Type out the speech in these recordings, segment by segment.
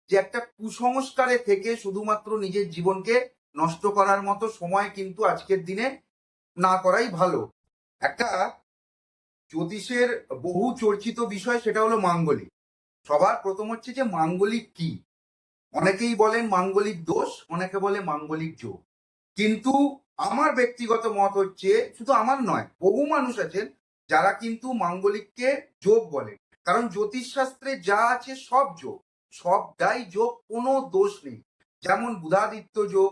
যে একটা কুসংস্কারে থেকে শুধুমাত্র নিজের জীবনকে নষ্ট করার মতো সময় কিন্তু আজকের দিনে না করাই ভালো। একটা জ্যোতিষের বহু চর্চিত বিষয় সেটা হলো মাঙ্গলিক। সবার প্রথম হচ্ছে যে মাঙ্গলিক কি। অনেকেই বলেন মাঙ্গলিক দোষ, অনেকে বলে মাঙ্গলিক যোগ। কিন্তু আমার ব্যক্তিগত মত হচ্ছে, শুধু আমার নয়, বহু মানুষ আছেন যারা কিন্তু মাঙ্গলিককে যোগ বলে। কারণ জ্যোতিষ শাস্ত্রে যা আছে সব যোগ, সবটাই যোগ, কোনো দোষ নেই। যেমন বুধাদিত্য যোগ,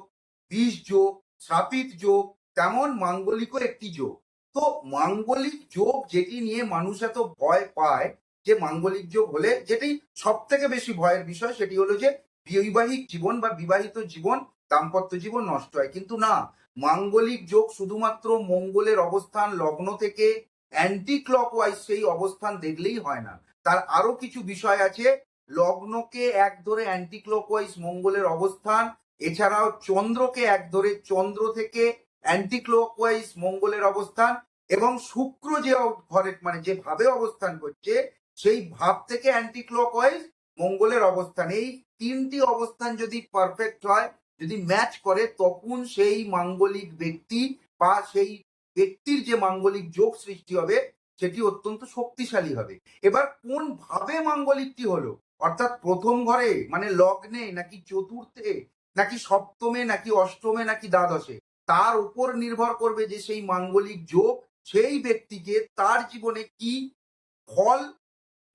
বিষ যোগ, শ্রাপিত যোগ, তেমন মাঙ্গলিকও একটি যোগ। তো মাঙ্গলিক যোগ যেটি নিয়ে মানুষ এত ভয় পায়, যে মাঙ্গলিক যোগ হলে যেটি সব থেকে বেশি ভয়ের বিষয় সেটি হলো যে বৈবাহিক জীবন বা বিবাহিত জীবন, দাম্পত্য জীবন নষ্ট হয়। কিন্তু না, মাঙ্গলিক যোগ শুধুমাত্র মঙ্গলের অবস্থান লগ্ন থেকে অ্যান্টি ক্লকওয়াইজ সেই অবস্থান দেখলেই হয় না, তার আরো কিছু বিষয় আছে। লগ্নকে এক ধরে অ্যান্টি ক্লকওয়াইজ মঙ্গলের অবস্থান, এছাড়াও চন্দ্রকে এক ধরে চন্দ্র থেকে অ্যান্টি ক্লকওয়াইজ মঙ্গলের অবস্থান, এবং শুক্র যে ঘরে মানে যে ভাবে অবস্থান করছে সেই ভাব থেকে অ্যান্টি ক্লকওয়াইজ মঙ্গলের অবস্থান। এই তিনটি অবস্থান যদি পারফেক্ট হয়, যদি ম্যাচ করে, তখন সেই মাঙ্গলিক ব্যক্তি বা সেই ব্যক্তির যে মাঙ্গলিক যোগ সৃষ্টি হবে সেটি অত্যন্ত শক্তিশালী হবে। এবার কোন ভাবে মাঙ্গলিকটি হলো, অর্থাৎ প্রথম ঘরে মানে লগ্নে, নাকি চতুর্থে, নাকি সপ্তমে, নাকি অষ্টমে, নাকি দ্বাদশে, তার উপর নির্ভর করবে যে সেই মাঙ্গলিক যোগ সেই ব্যক্তিকে তার জীবনে কি ফল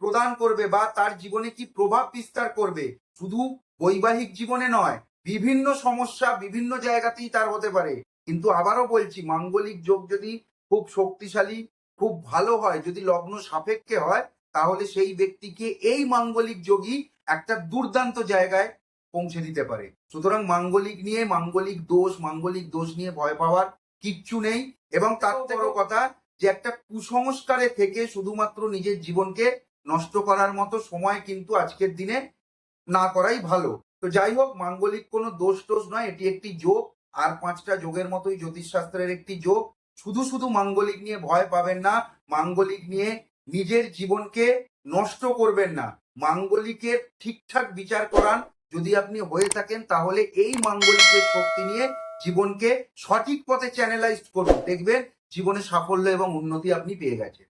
প্রদান করবে বা তার জীবনে কি প্রভাব বিস্তার করবে। শুধু বৈবাহিক জীবনে নয়, বিভিন্ন সমস্যা বিভিন্ন জায়গাতেই তার হতে পারে। কিন্তু আবারও বলছি, মাঙ্গলিক যোগ যদি খুব শক্তিশালী, খুব ভালো হয়, যদি লগ্ন সাপেক্ষে হয়, তাহলে সেই ব্যক্তিকে এই মাঙ্গলিক যোগই একটা দুর্দান্ত জায়গায় পৌঁছে দিতে পারে। সুতরাং মাঙ্গলিক দোষ নিয়ে ভয় পাওয়ার কিচ্ছু নেই। এবং তার বড় কথা, যে একটা কুসংস্কারে থেকে শুধুমাত্র নিজের জীবনকে নষ্ট করার মতো সময় কিন্তু আজকের দিনে না করাই ভালো। তো যাই হোক, মাঙ্গলিক কোনো দোষ নয়, এটি একটি যোগ। আর পাঁচটা যোগের মতোই জ্যোতিষ শাস্ত্রের একটি যোগ। শুধু মাঙ্গলিক নিয়ে ভয় পাবেন না, মাঙ্গলিক নিয়ে নিজের জীবনকে নষ্ট করবেন না। মাঙ্গলিকের ঠিকঠাক বিচার করান যদি আপনি হয়ে থাকেন, তাহলে এই মাঙ্গলিকের শক্তি নিয়ে জীবনকে সঠিক পথে চ্যানেলাইজড করুন, দেখবেন জীবনে সাফল্য এবং উন্নতি আপনি পেয়ে গেছেন।